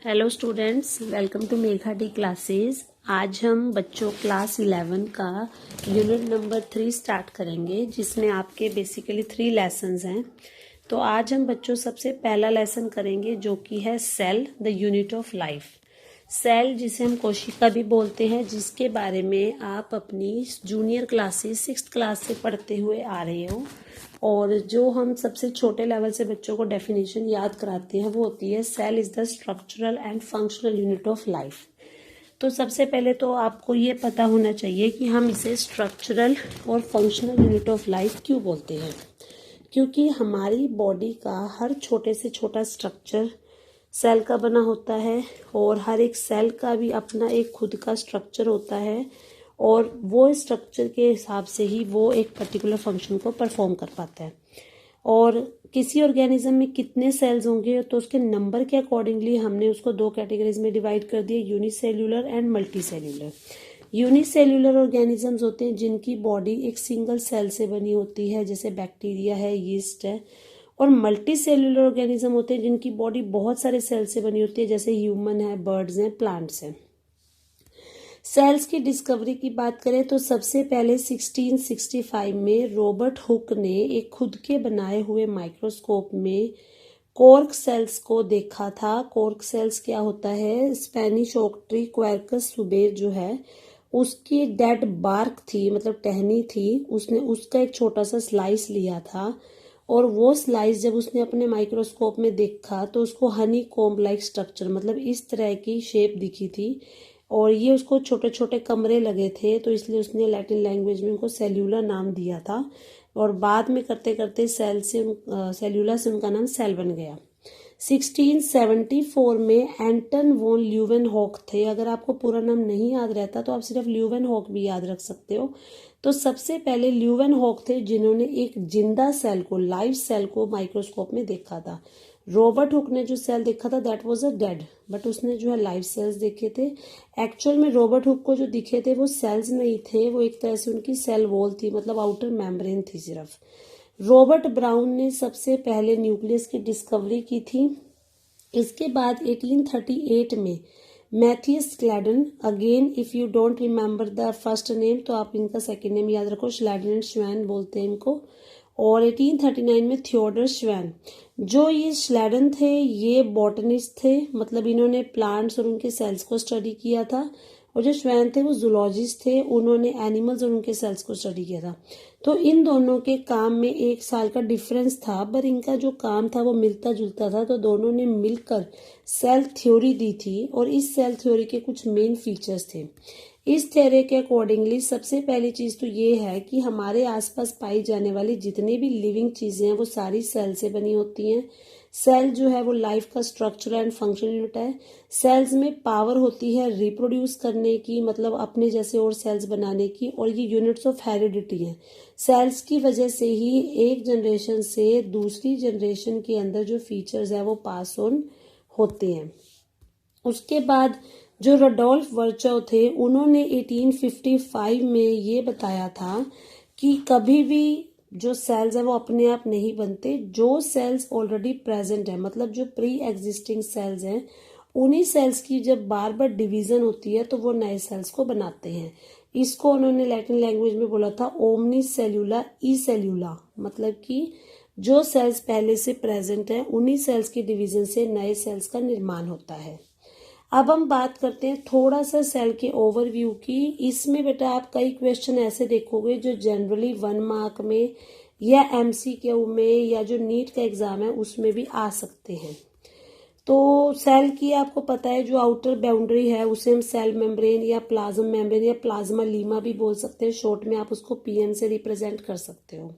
Hello students, welcome to Megha D classes. आज हम बच्चों क्लास 11 का यूनिट नंबर 3 स्टार्ट करेंगे, जिसमें आपके बेसिकली 3 लेसन्स हैं। तो आज हम बच्चों सबसे पहला लेसन करेंगे, जो कि है cell the unit of life. Cell जिसे हम कोशिका भी बोलते हैं, जिसके बारे में आप अपनी जूनियर क्लासेस 6th क्लास से पढ़ते हुए आ रहे हो, और जो हम सबसे छोटे लेवल से बच्चों को डेफिनेशन याद कराते हैं वो होती है cell is the structural and functional unit of life. तो सबसे पहले तो आपको ये पता होना चाहिए कि हम इसे स्ट्रक्चरल और फंक्शनल यूनिट ऑफ लाइफ क्यों बोलते हैं। क्योंकि हमारी बॉडी का हर छोटे से छोटा स्ट्रक्चर सेल का बना होता है, और हर एक सेल का भी अपना एक खुद का स्ट्रक्चर होता है, और वो स्ट्रक्चर के हिसाब से ही वो एक पर्टिकुलर फंक्शन को परफॉर्म कर पाता है। और किसी ऑर्गेनिज्म में कितने सेल्स होंगे, तो उसके नंबर के अकॉर्डिंगली हमने उसको 2 कैटेगरीज में डिवाइड कर दिया, unicellular and multicellular. Unicellular organisms होते हैं जिनकी बॉडी एक सिंगल सेल से बनी होती है, जैसे बैक्टीरिया है, यीस्ट है। और मल्टी सेल्यूलर ऑर्गेनिज्म होते हैं जिनकी बॉडी बहुत सारे सेल से बनी होती है, जैसे ह्यूमन है, बर्ड्स हैं, प्लांट्स हैं। सेल्स की डिस्कवरी की बात करें तो सबसे पहले 1665 में रॉबर्ट हुक ने एक खुद के बनाए हुए माइक्रोस्कोप में कॉर्क सेल्स को देखा था। कॉर्क सेल्स क्या होता है, स्पेनिश ओक ट्री क्वेर्कस सुबेर जो है उसकी डेड बार्क थी, मतलब टहनी थी, उसने उसका एक छोटा सा स्लाइस लिया था, और वो स्लाइस जब उसने अपने माइक्रोस्कोप में देखा तो उसको हनी कॉम्ब लाइक स्ट्रक्चर, मतलब इस तरह की शेप दिखी थी, और ये उसको छोटे छोटे कमरे लगे थे, तो इसलिए उसने लैटिन लैंग्वेज में उनको सेल्यूला नाम दिया था। और बाद में करते करते सेल्यूला से उनका नाम सेल बन गया। 1674 में एंटन वॉन ल्यूवेनहॉक थे। अगर आपको पूरा नाम नहीं याद रहता तो आप सिर्फ ल्यूवेनहॉक भी याद रख सकते हो। तो सबसे पहले ल्यूवेनहॉक थे जिन्होंने एक जिंदा सेल को, लाइव सेल को माइक्रोस्कोप में देखा था। रॉबर्ट हुक ने जो सेल देखा था that was a dead, but उसने जो है लाइव सेल्स देखे थे। एक्चुअल में रॉबर्ट हुक को जो दिखे थे वो सेल्स नहीं थे, वो एक तरह से उनकी सेल वॉल थी, मतलब आउटर मेम्ब्रेन थी सिर्फ। रॉबर्ट ब्राउन ने सबसे पहले न्यूक्लियस की डिस्कवरी की थी। इसके बाद 1838 में Matthias Schleiden, again if you don't remember the first name तो आप इनका सेकेंड नेम याद रखो, स्लेडन एंड श्वैन बोलते हैं इनको। और 1839 में थियोडर श्वैन। जो ये स्लेडन थे ये बॉटनिस्ट थे, मतलब इन्होंने प्लांट्स और उनके सेल्स को स्टडी किया था, और जो श्वैन थे वो जूलॉजिस्ट थे, उन्होंने एनिमल्स और उनके सेल्स को स्टडी किया था। तो इन दोनों के काम में 1 साल का डिफरेंस था, पर इनका जो काम था वो मिलता जुलता था, तो दोनों ने मिलकर सेल थ्योरी दी थी, और इस सेल थ्योरी के कुछ मेन फीचर्स थे। इस थ्योरी के अकॉर्डिंगली सबसे पहली चीज तो ये है कि हमारे आसपास पाई जाने वाली जितनी भी लिविंग चीजें हैं वो सारी सेल से बनी होती हैं। सेल जो है वो लाइफ का स्ट्रक्चर एंड फंक्शन यूनिट है। सेल्स में पावर होती है रिप्रोड्यूस करने की, मतलब अपने जैसे और सेल्स बनाने की, और ये यूनिट्स ऑफ हेरिडिटी हैं। सेल्स की वजह से ही एक जनरेशन से दूसरी जनरेशन के अंदर जो फीचर्स है वो पास ऑन होते हैं। उसके बाद जो रडोल्फ वर्चो थे उन्होंने 1855 में ये बताया था कि कभी भी जो सेल्स है वो अपने आप नहीं बनते, जो सेल्स ऑलरेडी प्रेजेंट है, मतलब जो प्री एग्जिस्टिंग सेल्स हैं, उन्हीं सेल्स की जब बार बार डिवीजन होती है तो वो नए सेल्स को बनाते हैं। इसको उन्होंने लैटिन लैंग्वेज में बोला था ओमनी सेल्यूला ई सेल्यूला, मतलब कि जो सेल्स पहले से प्रेजेंट है उन्हीं सेल्स की डिवीजन से नए सेल्स का निर्माण होता है। अब हम बात करते हैं थोड़ा सा सेल के ओवरव्यू की। इसमें बेटा आप कई क्वेश्चन ऐसे देखोगे जो जनरली 1 मार्क में या MCQ में या जो नीट का एग्जाम है उसमें भी आ सकते हैं। तो सेल की आपको पता है जो आउटर बाउंड्री है उसे हम सेल मेम्ब्रेन या प्लाज्मा मेम्ब्रेन या प्लाज्मा लीमा भी बोल सकते हैं, शॉर्ट में आप उसको PM से रिप्रेजेंट कर सकते हो।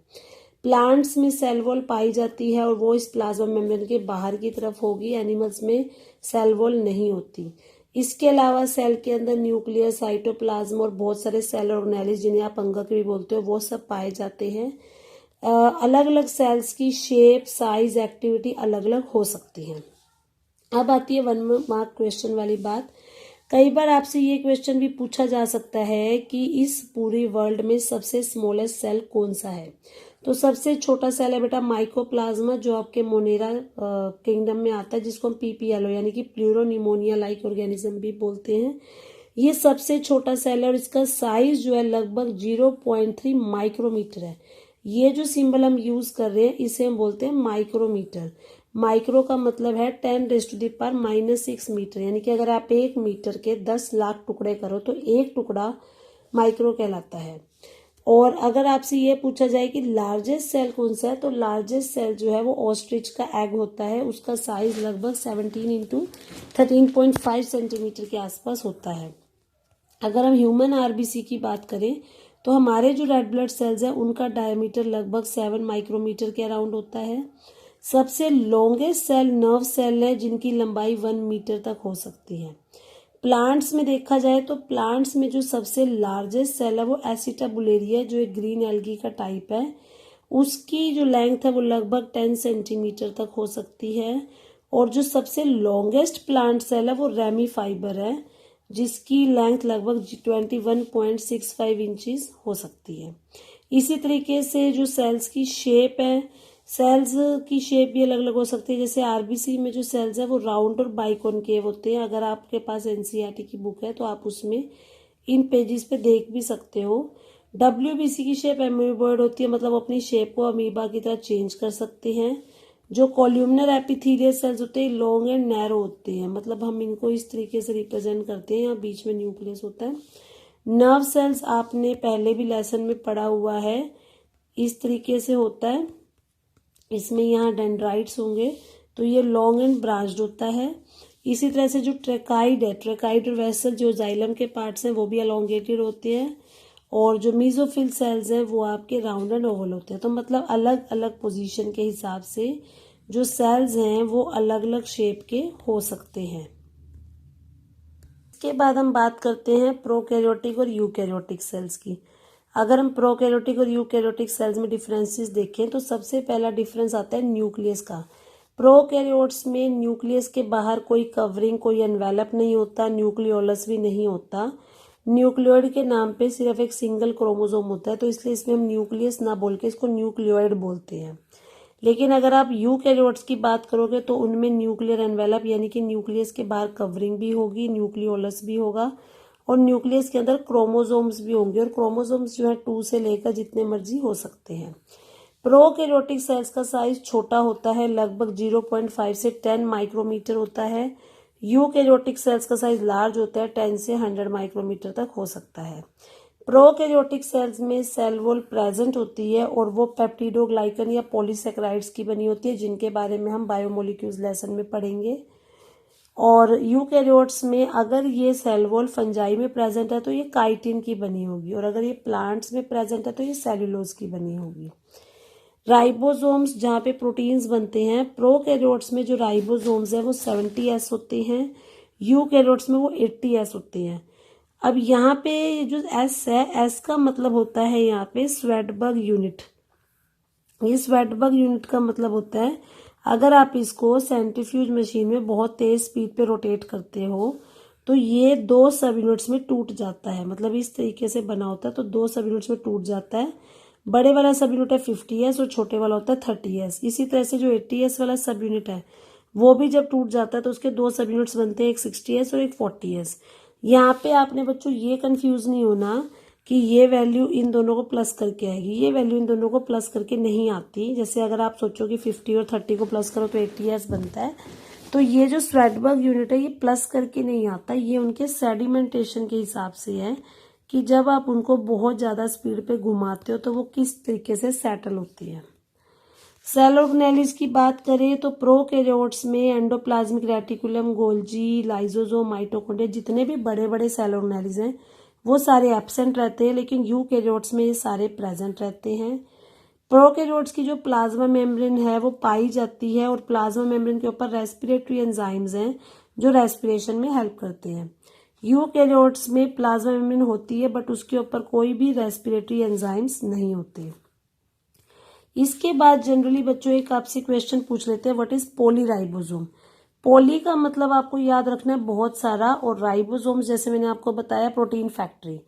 प्लांट्स में सेल वॉल पाई जाती है और वो इस प्लाज्मा मेम्ब्रेन के बाहर की तरफ होगी, एनिमल्स में सेल वॉल नहीं होती। इसके अलावा सेल के अंदर न्यूक्लियस, साइटोप्लाज्म और बहुत सारे सेल ऑर्गेनेल्स जिन्हें आप अंगक भी बोलते हो वो सब पाए जाते हैं। अलग अलग सेल्स की शेप, साइज, एक्टिविटी अलग अलग हो सकती है। अब आती है 1 मार्क क्वेश्चन वाली बात। कई बार आपसे ये क्वेश्चन भी पूछा जा सकता है कि इस पूरी वर्ल्ड में सबसे स्मॉलेस्ट सेल कौन सा है। तो सबसे छोटा सेल है बेटा माइकोप्लाज्मा, जो आपके मोनेरा किंगडम में आता है, जिसको हम पीपीएलओ यानी कि प्लूरोनिमोनिया लाइक ऑर्गेनिज्म भी बोलते हैं। ये सबसे छोटा सेल है और इसका साइज जो है लगभग 0.3 माइक्रोमीटर है। ये जो सिंबल हम यूज कर रहे हैं इसे हम बोलते हैं माइक्रोमीटर। माइक्रो का मतलब है 10⁻⁻⁻6 मीटर, यानी कि अगर आप 1 मीटर के 10 लाख टुकड़े करो तो एक टुकड़ा माइक्रो कहलाता है। और अगर आपसे ये पूछा जाए कि लार्जेस्ट सेल कौन सा है, तो लार्जेस्ट सेल जो है वो ऑस्ट्रिच का एग होता है। उसका साइज लगभग 17 × 13.5 सेंटीमीटर के आसपास होता है। अगर हम ह्यूमन आरबीसी की बात करें तो हमारे जो रेड ब्लड सेल्स हैं उनका डायमीटर लगभग 7 माइक्रोमीटर के अराउंड होता है। सबसे लॉन्गेस्ट सेल नर्व सेल है, जिनकी लंबाई 1 मीटर तक हो सकती है। प्लांट्स में देखा जाए तो प्लांट्स में जो सबसे लार्जेस्ट सेल है वो एसिटाबुलेरिया, जो एक ग्रीन एल्गी का टाइप है। उसकी जो लेंथ है वो लगभग 10 सेंटीमीटर तक हो सकती है। और जो सबसे लॉन्गेस्ट प्लांट सेल है वो रेमी फाइबर है, जिसकी लेंथ लगभग 21.65 इंचेस हो सकती है। इसी तरीके से जो सेल्स की शेप है, सेल्स की शेप भी अलग अलग हो सकती है। जैसे आरबीसी में जो सेल्स है वो राउंड और बाइकॉनकेव होते हैं। अगर आपके पास एनसीईआरटी की बुक है तो आप उसमें इन पेजेस पे देख भी सकते हो। डब्ल्यूबीसी की शेप एमीबॉइड होती है, मतलब अपनी शेप को अमीबा की तरह चेंज कर सकते हैं। जो कॉल्यूमनर एपिथेलियल सेल्स होते हैं लॉन्ग एंड नैरो होते हैं, मतलब हम इनको इस तरीके से रिप्रेजेंट करते हैं। यहाँ बीच में न्यूक्लियस होता है। नर्व सेल्स आपने पहले भी लेसन में पढ़ा हुआ है, इस तरीके से होता है। इसमें यहाँ डेंड्राइट्स होंगे, तो ये लॉन्ग एंड ब्रांच्ड होता है। इसी तरह से जो ट्रेकाइड है, ट्रेकाइड और वेसल जो जाइलम के पार्ट्स हैं वो भी अलोंगेटेड होते हैं। और जो मीजोफिल सेल्स हैं वो आपके राउंड एंड ओवल होते हैं। तो मतलब अलग अलग पोजीशन के हिसाब से जो सेल्स हैं वो अलग अलग शेप के हो सकते हैं। इसके बाद हम बात करते हैं प्रोकैरियोटिक और यूकैरियोटिक सेल्स की। अगर हम प्रोकैरियोटिक और यूकैरियोटिक सेल्स में डिफरेंसेस देखें तो सबसे पहला डिफरेंस आता है न्यूक्लियस का। प्रोकैरियोट्स में न्यूक्लियस के बाहर कोई कवरिंग, कोई एनवेलप नहीं होता, न्यूक्लियोलस भी नहीं होता। न्यूक्लियोइड के नाम पे सिर्फ एक सिंगल क्रोमोसोम होता है, तो इसलिए इसमें हम न्यूक्लियस ना बोल के इसको न्यूक्लियोइड बोलते हैं। लेकिन अगर आप यूकैरियोट्स की बात करोगे तो उनमें न्यूक्लियर एनवेलप यानी कि न्यूक्लियस के बाहर कवरिंग भी होगी, न्यूक्लियोलस भी होगा और न्यूक्लियस के अंदर क्रोमोसोम्स भी होंगे। और क्रोमोसोम्स जो है 2 से लेकर जितने मर्जी हो सकते हैं। प्रोकैरियोटिक सेल्स का साइज छोटा होता है, लगभग 0.5 से 10 माइक्रोमीटर होता है। यूकैरियोटिक सेल्स का साइज लार्ज होता है, 10 से 100 माइक्रोमीटर तक हो सकता है। प्रोकैरियोटिक सेल्स में सेल वॉल प्रेजेंट होती है और वो पेप्टिडोग्लाइकन या पॉलीसेकेराइड्स की बनी होती है, जिनके बारे में हम बायोमोलिक्यूल्स लेसन में पढ़ेंगे। और यूकैरियोट्स में अगर ये सेल वॉल फंजाई में प्रेजेंट है तो ये काइटिन की बनी होगी, और अगर ये प्लांट्स में प्रेजेंट है तो ये सेल्यूलोज की बनी होगी। राइबोसोम्स जहाँ पे प्रोटीन्स बनते हैं, प्रोकैरियोट्स में जो राइबोसोम्स है वो 70S होते हैं, यूकैरियोट्स में वो 80S होते हैं। अब यहाँ पे जो S है, S का मतलब होता है यहाँ पे स्वेटबर्ग यूनिट। ये स्वेटबर्ग यूनिट का मतलब होता है अगर आप इसको सेंट्रीफ्यूज मशीन में बहुत तेज स्पीड पे रोटेट करते हो तो ये 2 सब यूनिट्स में टूट जाता है। मतलब इस तरीके से बना होता है तो 2 सब यूनिट्स में टूट जाता है। बड़े वाला सब यूनिट है 50S और छोटे वाला होता है 30S। इसी तरह से जो 80S वाला सब यूनिट है वो भी जब टूट जाता है तो उसके 2 सब यूनिट्स बनते हैं, एक 60S और एक 40S। यहाँ पे आपने बच्चों ये कंफ्यूज नहीं होना कि ये वैल्यू इन दोनों को प्लस करके आएगी, ये वैल्यू इन दोनों को प्लस करके नहीं आती। जैसे अगर आप सोचो कि 50 और 30 को प्लस करो तो 80S बनता है, तो ये जो स्वेटबर्ग यूनिट है ये प्लस करके नहीं आता, ये उनके सेडिमेंटेशन के हिसाब से है कि जब आप उनको बहुत ज़्यादा स्पीड पे घुमाते हो तो वो किस तरीके से सेटल होती है। सेल ऑर्गेनेलिज की बात करें तो प्रोकैरियोट्स में endoplasmic reticulum, Golgi, lysosome, mitochondria, जितने भी बड़े बड़े सेल ऑर्गेनेलिज हैं वो सारे एब्सेंट रहते हैं, लेकिन यूकैरियोट्स में ये सारे प्रेजेंट रहते हैं। प्रोकैरियोट्स की जो प्लाज्मा मेम्ब्रेन है वो पाई जाती है और प्लाज्मा मेम्ब्रेन के ऊपर रेस्पिरेटरी एंजाइम्स हैं जो रेस्पिरेशन में हेल्प करते हैं। यूकैरियोट्स में प्लाज्मा मेम्ब्रेन होती है बट उसके ऊपर कोई भी रेस्पिरेटरी एंजाइम्स नहीं होते। इसके बाद जनरली बच्चों एक आपसे क्वेश्चन पूछ लेते हैं, व्हाट इज पॉलीराइबोसोम। पॉली का मतलब आपको याद रखना है बहुत सारा, और राइबोसोम्स जैसे मैंने आपको बताया प्रोटीन फैक्ट्री।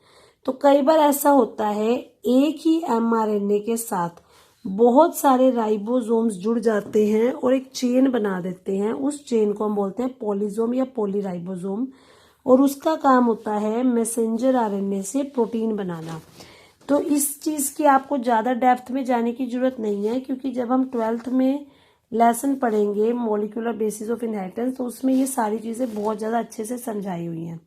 तो कई बार ऐसा होता है एक ही mRNA के साथ बहुत सारे राइबोसोम्स जुड़ जाते हैं और एक चेन बना देते हैं। उस चेन को हम बोलते हैं पॉलीसोम या पॉलीराइबोसोम, और उसका काम होता है मैसेंजर आरएनए से प्रोटीन बनाना। तो इस चीज़ की आपको ज़्यादा डेप्थ में जाने की जरूरत नहीं है, क्योंकि जब हम 12th में लेसन पढ़ेंगे मॉलिक्यूलर बेसिस ऑफ इनहेरिटेंस, तो उसमें ये सारी चीज़ें बहुत ज़्यादा अच्छे से समझाई हुई हैं।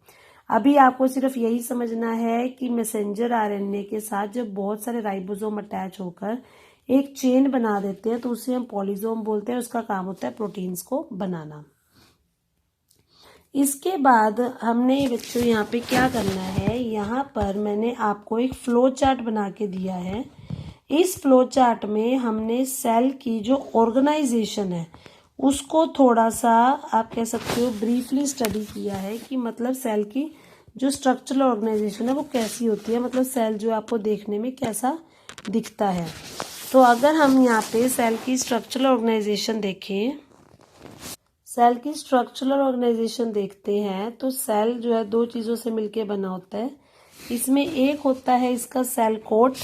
अभी आपको सिर्फ यही समझना है कि मैसेंजर आरएनए के साथ जब बहुत सारे राइबोसोम अटैच होकर एक चेन बना देते हैं तो उसे हम पॉलीसोम बोलते हैं। उसका काम होता है प्रोटीन्स को बनाना। इसके बाद हमने बच्चों यहाँ पे क्या करना है, यहाँ पर मैंने आपको एक फ्लो चार्ट बना के दिया है। इस फ्लो चार्ट में हमने सेल की जो ऑर्गेनाइजेशन है उसको थोड़ा सा आप कह सकते हो ब्रीफली स्टडी किया है, कि मतलब सेल की जो स्ट्रक्चरल ऑर्गेनाइजेशन है वो कैसी होती है, मतलब सेल जो आपको देखने में कैसा दिखता है। तो अगर हम यहाँ पे सेल की स्ट्रक्चरल ऑर्गेनाइजेशन देखें, सेल की स्ट्रक्चरल ऑर्गेनाइजेशन देखते हैं तो सेल जो है दो चीज़ों से मिलके बना होता है। इसमें एक होता है इसका सेल कोट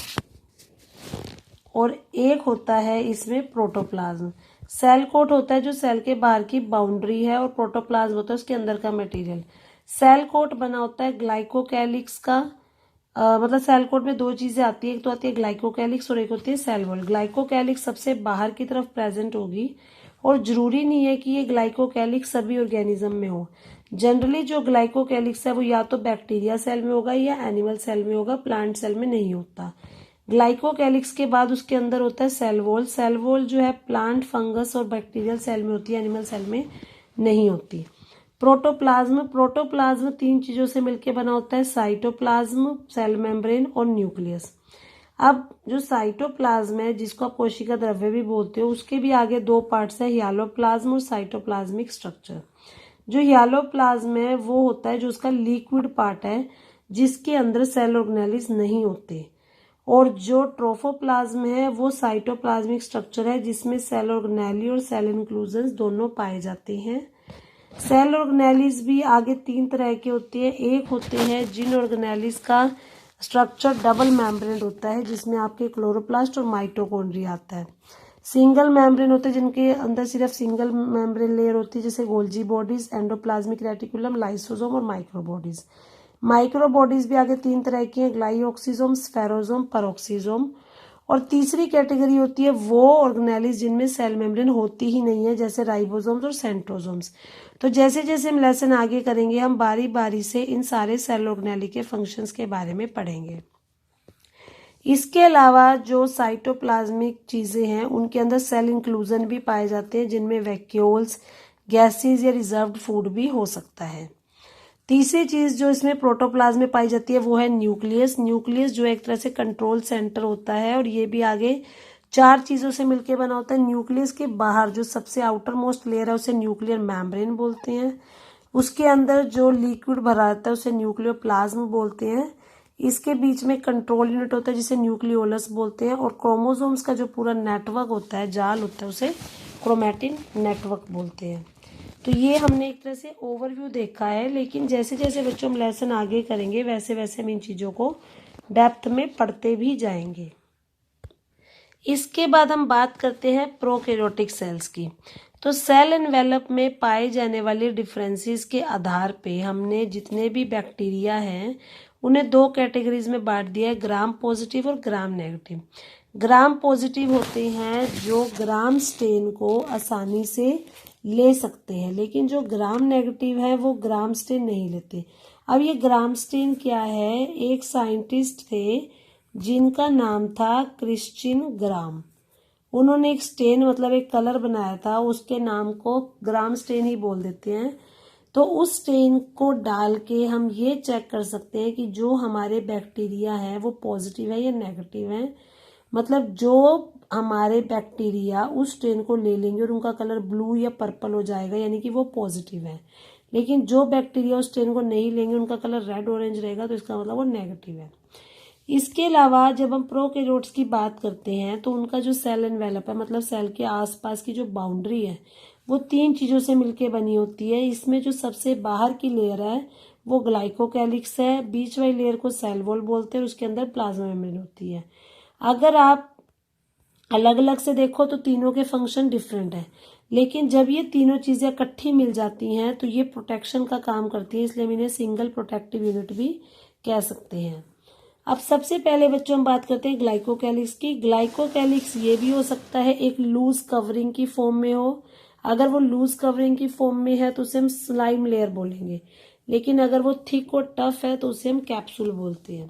और एक होता है इसमें प्रोटोप्लाज्म। सेल कोट होता है जो सेल के बाहर की बाउंड्री है, और प्रोटोप्लाज्म होता है उसके अंदर का मटेरियल। सेल कोट बना होता है ग्लाइकोकैलिक्स का, मतलब सेल कोट में दो चीजें आती है, एक तो आती है ग्लाइकोकैलिक्स और एक होती है सेल वॉल। ग्लाइकोकैलिक्स सबसे बाहर की तरफ प्रेजेंट होगी, और जरूरी नहीं है कि ये ग्लाइकोकैलिक्स सभी ऑर्गेनिज्म में हो। जनरली जो ग्लाइकोकैलिक्स है वो या तो बैक्टीरिया सेल में होगा या एनिमल सेल में होगा, प्लांट सेल में नहीं होता। ग्लाइकोकैलिक्स के बाद उसके अंदर होता है सेल वॉल। सेल वॉल जो है प्लांट, फंगस और बैक्टीरियल सेल में होती है, एनिमल सेल में नहीं होती। प्रोटोप्लाज्म, प्रोटोप्लाज्म तीन चीजों से मिलकर बना होता है, साइटोप्लाज्म, सेल मेम्ब्रेन और न्यूक्लियस। अब जो साइटोप्लाज्म है जिसको आप कोशिका द्रव्य भी बोलते हो, उसके भी आगे दो पार्ट्स है, हियालोप्लाज्म और साइटोप्लाज्मिक स्ट्रक्चर। जो हियालोप्लाज्म है वो होता है जो उसका लिक्विड पार्ट है, जिसके अंदर सेल ऑर्गेनेलिस नहीं होते। और जो ट्रोफोप्लाज्म है वो साइटोप्लाज्मिक स्ट्रक्चर है, जिसमें सेल ऑर्गेनेली और सेल इंक्लूजन दोनों पाए जाते हैं। सेल ऑर्गेनेलिस भी आगे तीन तरह के होते हैं। एक होते हैं जिन ऑर्गेनेलिस का स्ट्रक्चर डबल मेम्ब्रेन होता है, जिसमें आपके क्लोरोप्लास्ट और माइटोकॉन्ड्रिया आता है। सिंगल मेम्ब्रेन होते हैं जिनके अंदर सिर्फ सिंगल मेम्ब्रेन लेयर होती है, जैसे Golgi bodies, endoplasmic reticulum, lysosome और माइक्रोबॉडीज। माइक्रोबॉडीज भी आगे तीन तरह की हैं, ग्लाइऑक्सीजोम, स्फेरोसोम, पेरोक्सीजोम। और तीसरी कैटेगरी होती है वो ऑर्गेनेलिस जिनमें सेल मेम्ब्रेन होती ही नहीं है, जैसे राइबोसोम्स और सेंट्रोसोम्स। तो जैसे जैसे हम लेसन आगे करेंगे हम बारी बारी से इन सारे सेल ऑर्गेनेली के फंक्शंस के बारे में पढ़ेंगे। इसके अलावा जो साइटोप्लाज्मिक चीजें हैं उनके अंदर सेल इंक्लूजन भी पाए जाते हैं, जिनमें वैक्यूल्स, गैसेज या रिजर्व्ड फूड भी हो सकता है। तीसरी चीज जो इसमें प्रोटोप्लाज्म में पाई जाती है वो है न्यूक्लियस। न्यूक्लियस जो एक तरह से कंट्रोल सेंटर होता है, और ये भी आगे चार चीजों से मिलकर बना होता है। न्यूक्लियस के बाहर जो सबसे आउटर मोस्ट लेयर है उसे न्यूक्लियर मेम्ब्रेन बोलते हैं। उसके अंदर जो लिक्विड भरा रहता है उसे न्यूक्लियोप्लाज्म बोलते हैं। इसके बीच में कंट्रोल यूनिट होता है जिसे न्यूक्लियोलस बोलते हैं, और क्रोमोसोम्स का जो पूरा नेटवर्क होता है, जाल होता है, उसे क्रोमैटिन नेटवर्क बोलते हैं। तो ये हमने एक तरह से ओवरव्यू देखा है, लेकिन जैसे जैसे बच्चों हम लेसन आगे करेंगे वैसे वैसे हम इन चीज़ों को डेप्थ में पढ़ते भी जाएंगे। इसके बाद हम बात करते हैं प्रोकैरियोटिक सेल्स की। तो सेल एनवेलप में पाए जाने वाले डिफरेंसेस के आधार पे हमने जितने भी बैक्टीरिया हैं उन्हें दो कैटेगरीज में बांट दिया है, ग्राम पॉजिटिव और ग्राम नेगेटिव। ग्राम पॉजिटिव होते हैं जो ग्राम स्टेन को आसानी से ले सकते हैं, लेकिन जो ग्राम नेगेटिव है वो ग्राम स्टेन नहीं लेते। अब ये ग्राम स्टेन क्या है, एक साइंटिस्ट थे जिनका नाम था क्रिश्चियन ग्राम। उन्होंने एक स्टेन मतलब एक कलर बनाया था, उसके नाम को ग्राम स्टेन ही बोल देते हैं। तो उस स्टेन को डाल के हम ये चेक कर सकते हैं कि जो हमारे बैक्टीरिया है वो पॉजिटिव है या नेगेटिव है। मतलब जो हमारे बैक्टीरिया उस स्टेन को ले लेंगे और उनका कलर ब्लू या पर्पल हो जाएगा, यानी कि वो पॉजिटिव है। लेकिन जो बैक्टीरिया उस स्टेन को नहीं लेंगे उनका कलर रेड ऑरेंज रहेगा, तो इसका मतलब वो नेगेटिव है। इसके अलावा जब हम प्रोकैरियोट्स की बात करते हैं तो उनका जो सेल एनवेलप है, मतलब सेल के आसपास की जो बाउंड्री है, वो तीन चीज़ों से मिलके बनी होती है। इसमें जो सबसे बाहर की लेयर है वो ग्लाइकोकैलिक्स है, बीच वाली लेयर को सेल वॉल बोलते हैं, उसके अंदर प्लाज्मा मेम्ब्रेन होती है। अगर आप अलग अलग से देखो तो तीनों के फंक्शन डिफरेंट है, लेकिन जब ये तीनों चीजें इकट्ठी मिल जाती हैं तो ये प्रोटेक्शन का काम करती है, इसलिए हम इन्हें सिंगल प्रोटेक्टिव यूनिट भी कह सकते हैं। अब सबसे पहले बच्चों हम बात करते हैं ग्लाइकोकैलिक्स की। ग्लाइकोकैलिक्स ये भी हो सकता है एक लूज कवरिंग की फॉर्म में हो। अगर वो लूज कवरिंग की फॉर्म में है तो उसे हम स्लाइम लेयर बोलेंगे, लेकिन अगर वो थिक और टफ है तो उसे हम कैप्सूल बोलते हैं।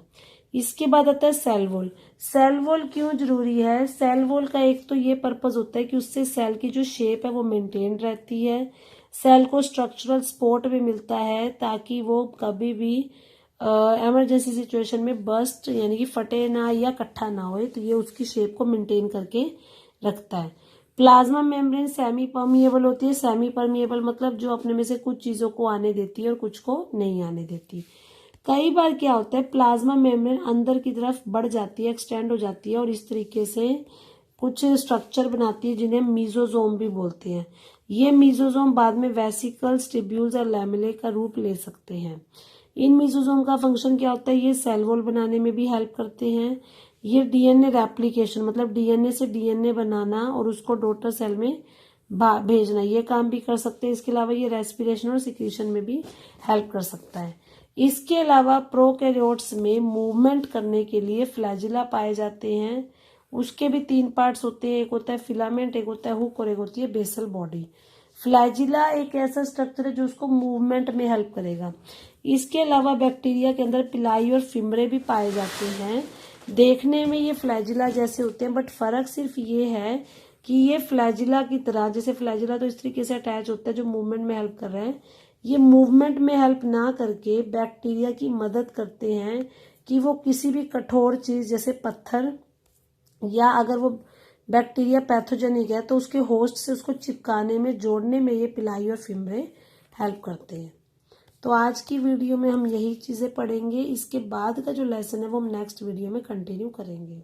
इसके बाद आता है सेल वॉल। सेल वॉल क्यों जरूरी है? सेल वॉल का एक तो ये पर्पज होता है कि उससे सेल की जो शेप है वो मेंटेन रहती है, सेल को स्ट्रक्चरल सपोर्ट भी मिलता है ताकि वो कभी भी इमरजेंसी सिचुएशन में बस्ट यानी कि फटे ना या इकट्ठा ना हो, तो ये उसकी शेप को मेंटेन करके रखता है। प्लाज्मा मेम्ब्रेन सेमी परमिएबल होती है। सेमी परमिएबल मतलब जो अपने में से कुछ चीजों को आने देती है और कुछ को नहीं आने देती। कई बार क्या होता है, प्लाज्मा मेम्ब्रेन अंदर की तरफ बढ़ जाती है, एक्सटेंड हो जाती है और इस तरीके से कुछ स्ट्रक्चर बनाती है जिन्हें मीजोजोम भी बोलते हैं। ये मीजोजोम बाद में वेसिकल्स, ट्यूब्यूल्स और लैमेले का रूप ले सकते हैं। इन मीजोजोम का फंक्शन क्या होता है? ये सेल वॉल बनाने में भी हेल्प करते हैं। ये डीएनए रेप्लिकेशन मतलब डीएनए से डीएनए बनाना और उसको डॉटर सेल में भेजना, ये काम भी कर सकते हैं। इसके अलावा ये रेस्पिरेशन और सिक्रीशन में भी हेल्प कर सकता है। इसके अलावा प्रोकैरियोट्स में मूवमेंट करने के लिए फ्लैजिला पाए जाते हैं। उसके भी 3 पार्ट्स होते हैं, एक होता है फिलामेंट, एक होता है हुक और एक होती है बेसल बॉडी। फ्लैजिला एक ऐसा स्ट्रक्चर है जो उसको मूवमेंट में हेल्प करेगा। इसके अलावा बैक्टीरिया के अंदर पिलाई और फिमरे भी पाए जाते हैं। देखने में ये फ्लैजिला जैसे होते हैं, बट फर्क सिर्फ ये है कि ये फ्लैजिला की तरह, जैसे फ्लैजिला तो इस तरीके से अटैच होता है जो मूवमेंट में हेल्प कर रहे हैं, ये मूवमेंट में हेल्प ना करके बैक्टीरिया की मदद करते हैं कि वो किसी भी कठोर चीज जैसे पत्थर, या अगर वो बैक्टीरिया पैथोजेनिक है तो उसके होस्ट से उसको चिपकाने में, जोड़ने में ये पिलाई और फिमरे हेल्प करते हैं। तो आज की वीडियो में हम यही चीजें पढ़ेंगे। इसके बाद का जो लेसन है वो हम नेक्स्ट वीडियो में कंटिन्यू करेंगे।